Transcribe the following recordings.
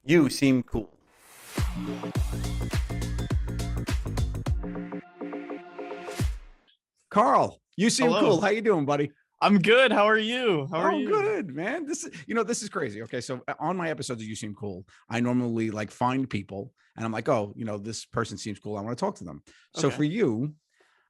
You seem cool. Carl, you seem Hello. cool. How you doing, buddy? I'm good. How are you? How are Oh, you? good, man. This is crazy. Okay, so on my episodes of You Seem Cool, I normally like find people and I'm like, oh, this person seems cool. I want to talk to them. So Okay. for you,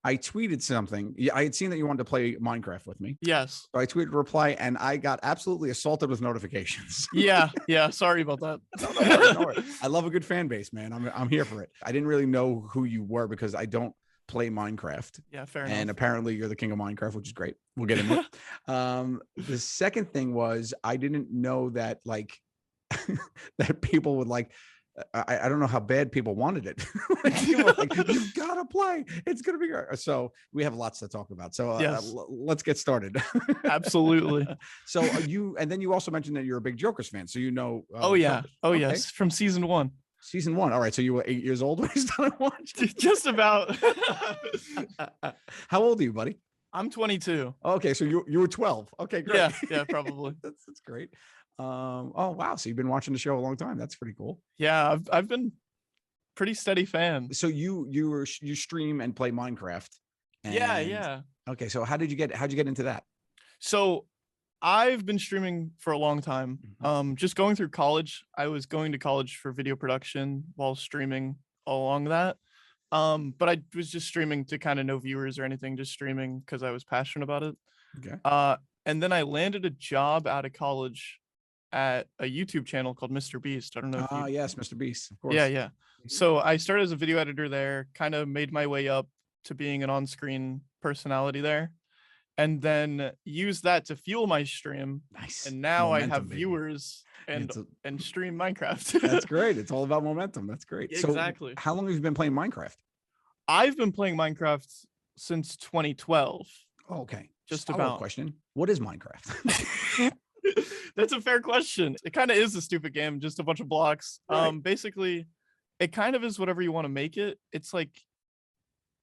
I tweeted something. Yeah, I had seen that you wanted to play Minecraft with me. Yes. So I tweeted a reply and I got absolutely assaulted with notifications. Yeah. Yeah. Sorry about that. No worries. I love a good fan base, man. I'm here for it. I didn't really know who you were because I don't play Minecraft. Yeah. Fair And enough. apparently you're the king of Minecraft, which is great. We'll get into it. The second thing was I didn't know that that people would I don't know how bad people wanted it. People were like, you've got to play. It's going to be great. So we have lots to talk about. So Yes. let's get started. Absolutely. So and then you also mentioned that you're a big Jokers fan. So Oh yeah. Jokers. Oh Okay. yes. From season 1. Season 1. All right. So you were 8 years old when you started watching? Just about. How old are you, buddy? I'm 22. Okay. So you were 12. Okay, great. Yeah. Yeah. Probably. That's great. Oh wow. So you've been watching the show a long time. That's pretty cool. Yeah. I've been pretty steady fan. So you stream and play Minecraft. Yeah. and- Yeah. Okay. So how'd you get into that? So I've been streaming for a long time. Just going through college. I was going to college for video production while streaming all along that. But I was just streaming to kind of no viewers or anything, just streaming because I was passionate about it. Okay. And then I landed a job out of college at a YouTube channel called Mr. Beast. I don't know if you. Yes, Mr. Beast, of course. Yeah. So I started as a video editor there, kind of made my way up to being an on-screen personality there, and then used that to fuel my stream. Nice. And now I Momentum, have baby. viewers and It's and stream Minecraft. That's great. It's all about momentum. That's great. Exactly. So how long have you been playing Minecraft? I've been playing Minecraft since 2012. Oh, okay. Just Follow-up about. question. What is Minecraft? That's a fair question. It kind of is a stupid game, just a bunch of blocks. Right. Basically, it kind of is whatever you want to make it. It's like,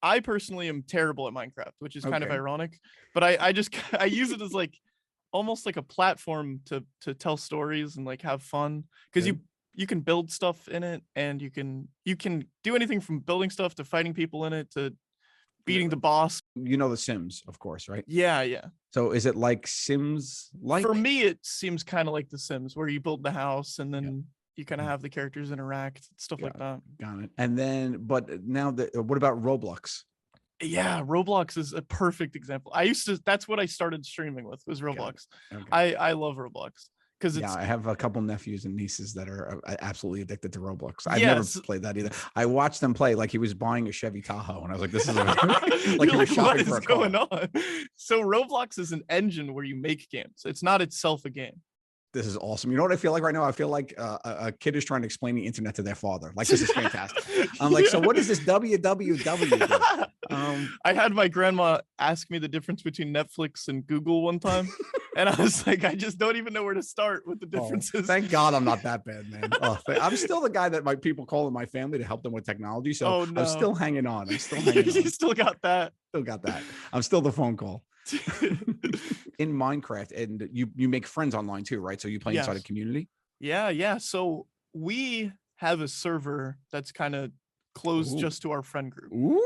I personally am terrible at Minecraft, which is kind of Okay. ironic, but I just I use it as like almost like a platform to tell stories and like have fun, because Good. you can build stuff in it, and you can do anything from building stuff to fighting people in it to beating the boss. You know The Sims, of course, right? Yeah. So is it like Sims like? For me, it seems kind of like The Sims, where you build the house and then you kind of have the characters interact, stuff like that. Got it. And then, but now what about Roblox? Yeah, Roblox is a perfect example. That's what I started streaming with, was Roblox. Okay. I love Roblox because it's I have a couple nephews and nieces that are absolutely addicted to Roblox. I've Yes. never played that either. I watched them play like he was buying a Chevy Tahoe, and I was like, "This is like You're he was like, what shopping is for a car." going on? So Roblox is an engine where you make games. It's not itself a game. This is awesome. You know what I feel like right now? I feel like a kid is trying to explain the internet to their father. Like, this is fantastic. I'm like, so what is this www? do? I had my grandma ask me the difference between Netflix and Google one time, and I was like, I just don't even know where to start with the differences. Thank God I'm not that bad, man. I'm still the guy that my people call in my family to help them with technology. So Oh, no. I'm still hanging on. I'm still hanging on. You still got that. Still got that. I'm still the phone call. In Minecraft, and you make friends online too, right? So you play inside a Yes. community. Yeah. So we have a server that's kind of closed Ooh. just to our friend group. Ooh,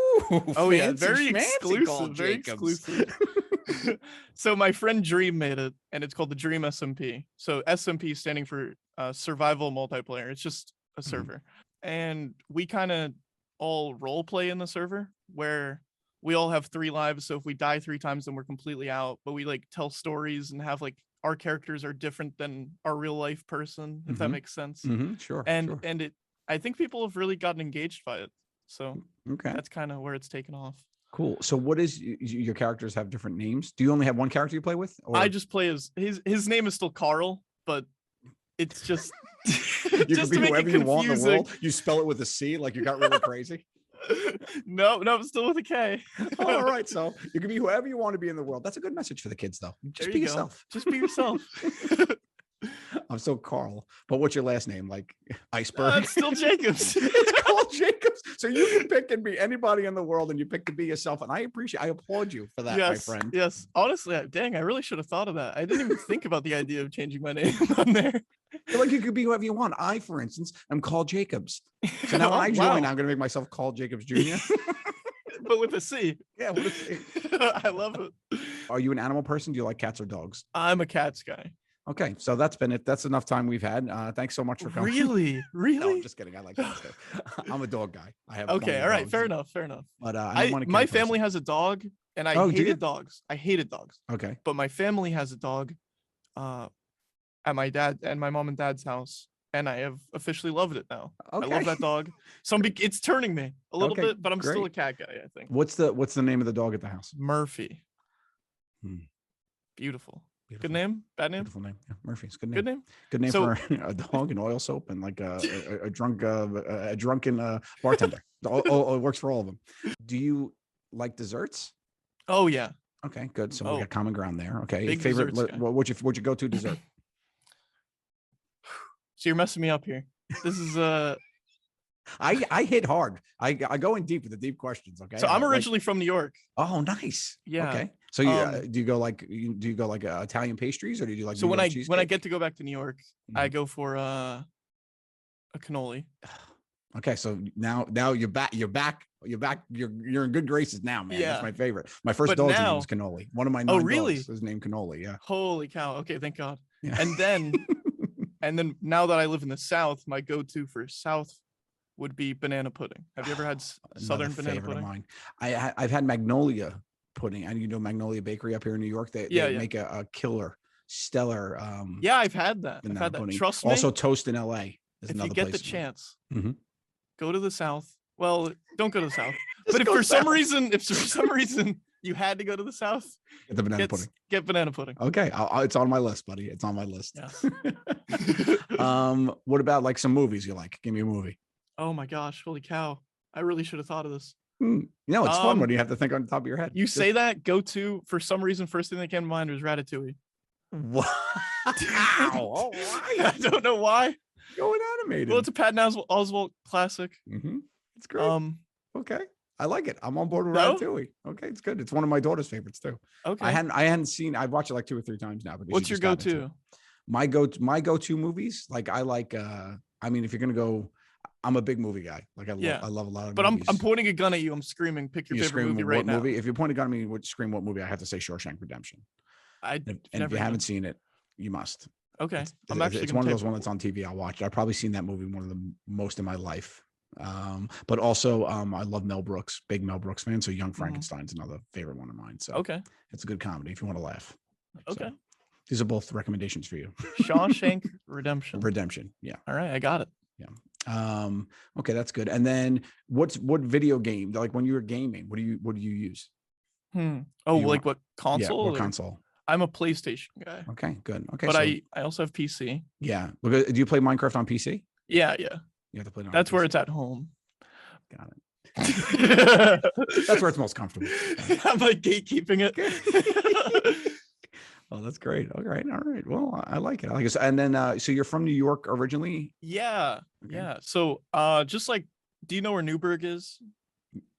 Oh yeah, fancy very schmancy, Karl exclusive. Very Jacobs. exclusive. So my friend Dream made it, and it's called the Dream SMP. So SMP standing for survival multiplayer. It's just a server, and we kind of all role play in the server where we all have 3 lives. So if we die 3 times, then we're completely out. But we like tell stories and have like our characters are different than our real life person, if that Mhm. makes sense. Sure. And sure. it, I think people have really gotten engaged by it. So Okay, that's kind of where it's taken off. cool. So what is your characters have different names? Do you only have one character you play with? Or I just play as his name is still Karl, but it's just you can just be to make whoever it you want in the confusing. world. You spell it with a C, like you got really crazy. No, I'm still with a K. All right, so you can be whoever you want to be in the world. That's a good message for the kids, though. Just There be you go. yourself. Just be yourself. I'm still Karl, but what's your last name? Like Iceberg? It's still Jacobs. It's Karl Jacobs. So you can pick and be anybody in the world, and you pick to be yourself. And I applaud you for that, my friend. Yes. Honestly, dang, I really should have thought of that. I didn't even think about the idea of changing my name on there. Like you could be whoever you want. I, for instance, am Karl Jacobs. So now when I join, Wow. I'm going to make myself Karl Jacobs Jr. But with a C. Yeah, what is it? I love it. Are you an animal person? Do you like cats or dogs? I'm a cats guy. Okay, so that's been it. That's enough time we've had. Thanks so much for coming. Really? Really? No, I'm just kidding. I like cats too. I'm a dog guy. I have Okay, all right, dogs, fair enough, fair enough. But I'm not a my cat person. family has a dog, and I Oh, do you? hated dogs. I hated dogs. Okay. But my family has a dog at my dad and my mom and dad's house, and I have officially loved it now. Okay. I love that dog. It's turning me a little Okay, bit, but I'm still a great. cat guy, I think. What's the name of the dog at the house? Murphy. Hmm. Beautiful. Beautiful. Good name? Bad name? Beautiful name. Yeah, Murphy's good name. Good name? Good name So- for a dog and oil soap and like a drunken bartender. Oh, it works for all of them. Do you like desserts? Oh yeah. Okay, good. So Oh. we got common ground there. Okay. Big Favorite? desserts guy. What's your go-to dessert? So you're messing me up here. This is I hit hard. I go in deep with the deep questions. Okay. so I'm Like- originally from New York. Oh, nice. Yeah. Okay. So you do you go like Italian pastries or do you do like So New when York I cheesecake? get to go back to New York, I Mhm. go for a cannoli. Okay, so now you're back. You're in good graces now, man. Yeah. That's my favorite. My first But dog's name now- was Cannoli. One of my Oh, 9 really? dogs is named Cannoli. Yeah. Holy cow. Okay, thank God. Yeah. And then and then now that I live in the South, my go-to for South would be banana pudding. Have you ever had Another Southern banana favorite pudding? of mine. I've had Magnolia pudding. And you know Magnolia Bakery up here in New York. They Yeah. make a killer, stellar. Yeah, I've had that. I've banana had that. pudding. Trust me. Also, Toast in LA is If another you get the place. chance, Mhm. go to the South. Well, don't go to the South. Just But if go for some south. reason you had to go to the South, Get the banana pudding. get banana pudding. Okay, it's on my list, buddy. It's on my list. Yes. What about like some movies you like? Give me a movie. Oh my gosh, holy cow. I really should have thought of this. You know, it's fun Um, when you have to think on the top of your head. You say that, go to, for some reason, first thing that came to mind was Ratatouille. Wow. All I right. don't know why. Going animated. Well, it's a Patton Oswalt classic. It's great. Okay. I like it. I'm on board with No? Ratatouille. Okay, it's good. It's one of my daughter's favorites too. Okay. I hadn't seen. I've watched it like 2 or 3 times now. Because What's she your just got into go-to? it. My go-to movies. Like I like. I mean, if you're gonna go, I'm a big movie guy. Like I love a lot of. But movies. I'm pointing a gun at you. I'm screaming, pick your You favorite scream movie what right now. movie? If you're pointing a gun at me, would scream what movie? I have to say Shawshank Redemption. And if never you even- haven't seen it, you must. Okay. It's I'm actually it's gonna one of take those ones that's on TV. I'll watch it. I've probably seen that movie one of the most in my life. But also I love Mel Brooks, big Mel Brooks fan. So Young Frankenstein's another favorite one of mine. So Okay. it's a good comedy if you want to laugh. Okay. So, these are both recommendations for you. Shawshank Redemption. Redemption. Yeah. All right, I got it. Okay, that's good. And then what video game, like when you were gaming, what do you use? Oh, you like what console? Yeah, what or- console? I'm a PlayStation guy. Okay, good. Okay. But so, I also have PC. yeah. Because, do you play Minecraft on PC? Yeah. You have to play it on That's where PC. it's at home. Got it. That's where it's most comfortable. I'm like gatekeeping it. Oh, that's great. All right. Well, I like it. I like it. And then, so you're from New York originally? Yeah. Okay. Yeah. So just like, do you know where Newburgh is?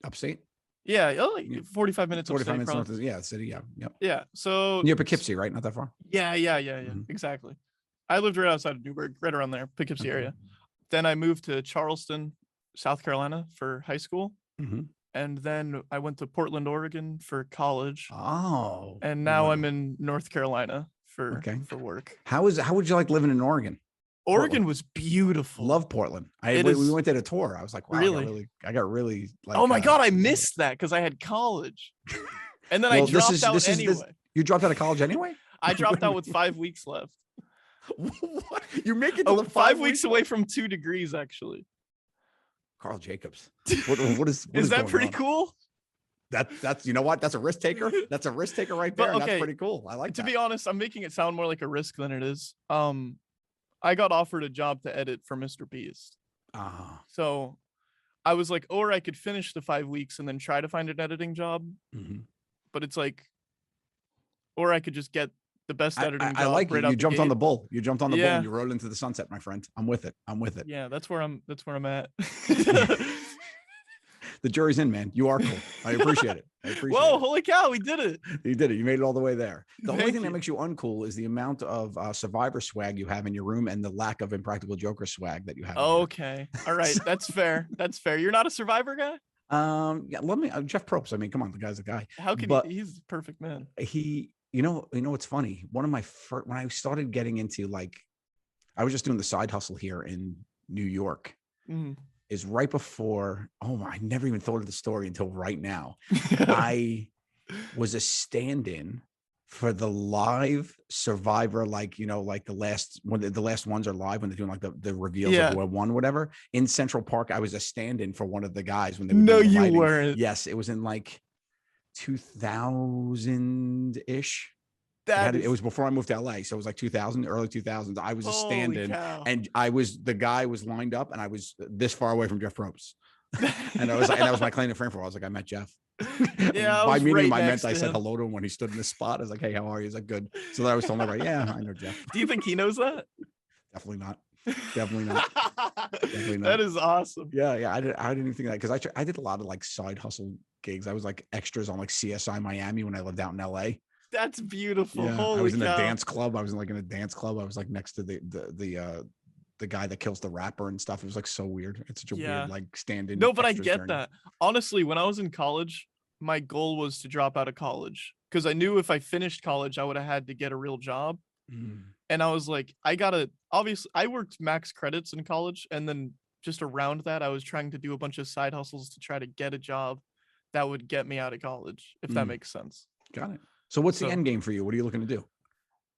Upstate? Yeah, like Yeah. 45 minutes. 45 upstate, minutes north probably. of, the city. Yeah. Yep. Yeah. So Near Poughkeepsie, right? Not that far. yeah. Mhm. Exactly. I lived right outside of Newburgh, right around there, Poughkeepsie Okay. area. Then I moved to Charleston, South Carolina for high school. Mhm. And then I went to Portland, Oregon for college. Oh. And now wow. I'm in North Carolina for Okay. work. How would you like living in Oregon? Oregon was beautiful. Love Portland. It We is- went there to tour. I was like, wow, Really? I got really like. Oh my God, I missed that because I had college. And then I Well, this dropped is- out this is- anyway. this- You dropped out of college anyway? I dropped out with 5 weeks left. What? You make it to Oh, the 5 weeks away from 2 degrees, actually. Karl Jacobs. What is Is that going pretty on? cool? That's you know what? That's a risk taker. That's a risk taker right But, there. And okay, that's pretty cool. I like To that. be honest, I'm making it sound more like a risk than it is. I got offered a job to edit for Mr. Beast. Ah, So I was like, or I could finish the 5 weeks and then try to find an editing job. mhm. But it's like, or I could just get the best editing job. I like right it. out You jumped on the gate. bull. You jumped on the bull Yeah. and you rode into the sunset, my friend. I'm with it. Yeah, that's where I'm at. The jury's in, man. You are cool. I appreciate it. I appreciate Whoa, it. holy cow, we did it. You did it. You made it all the way there. The only Thank thing that you. makes you uncool is the amount of Survivor swag you have in your room and the lack of Impractical Joker swag that you have. Okay. All right. That's fair. That's fair. You're not a Survivor guy? Yeah, let me Jeff Probst. I mean, come on, the guy's a guy. How can he's the perfect man. You know what's funny? One of my first, when I started getting into like, I was just doing the side hustle here in New York. Is right before. Oh, I never even thought of the story until right now. I was a stand-in for the live Survivor, like like the last ones are live when they're doing like the reveals of who won, whatever. In Central Park, I was a stand-in for one of the guys when they were doing the lighting. Weren't. Yes, it was in like 2000-ish. It was before I moved to LA, so it was like 2000, early 2000s. I was a stand-in, and the guy was lined up, and I was this far away from Jeff Probst, and I was like, and that was my claim to fame for. I was like, I met Jeff. Yeah, by meeting him, I meant I said hello to him when he stood in the spot. I was like, hey, how are you? He's like, good. So then I was telling him, like, yeah, I know Jeff. Do you think he knows that? Definitely not. Definitely not. Definitely not. That is awesome. Yeah. I didn't even think that, because I did a lot of like side hustle gigs. I was like extras on like CSI Miami when I lived out in LA. That's beautiful. Yeah, Holy I was in cow. a dance club. I was in a dance club. I was like next to the guy that kills the rapper and stuff. It was like so weird. It's such a weird like stand-in. No, but I get that. Honestly, when I was in college, my goal was to drop out of college, because I knew if I finished college, I would have had to get a real job. And I was like, obviously I worked max credits in college, and then just around that, I was trying to do a bunch of side hustles to try to get a job that would get me out of college, if that makes sense. Got it. So what's the end game for you? What are you looking to do?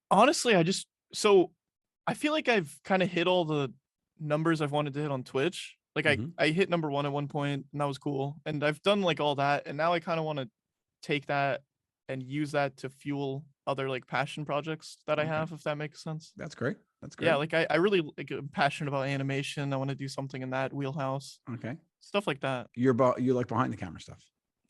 Honestly, I feel like I've kind of hit all the numbers I've wanted to hit on Twitch. Like I hit number 1 at one point, and that was cool. And I've done like all that, and now I kind of want to take that and use that to fuel other like passion projects that I have, if that makes sense. That's great. That's great. Yeah, like I really I'm passionate about animation. I want to do something in that wheelhouse. Okay. Stuff like that. You like behind the camera stuff.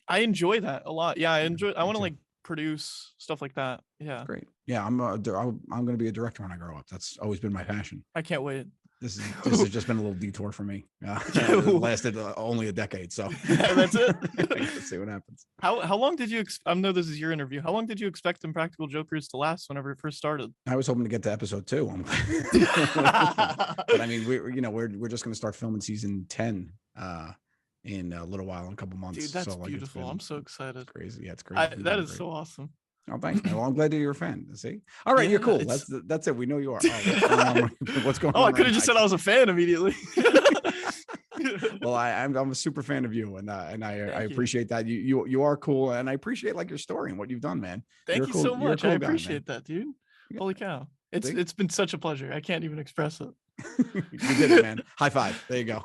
I enjoy that a lot. Yeah, I want to like produce stuff like that. Yeah. That's great. Yeah, I'm going to be a director when I grow up. That's always been my passion. I can't wait. This has just been a little detour for me. It lasted only a decade, so that's it. Let's see what happens. How long did you? I know this is your interview. How long did you expect Impractical Jokers to last whenever it first started? I was hoping to get to episode 2. But I mean, we're just going to start filming season 10 in a little while, in a couple months. Dude, that's beautiful. I'm so excited. It's crazy. Yeah, it's crazy. That is so awesome. Oh, thanks, man. Well, I'm glad that you're a fan. See, all right, you're cool. That's it. We know you are. What's going on? Oh, I could have just said I was a fan immediately. Well, I'm a super fan of you, and I appreciate that. You are cool, and I appreciate like your story and what you've done, man. Thank you so much. I appreciate that, dude. Holy cow! It's been such a pleasure. I can't even express it. You did it, man. High five. There you go.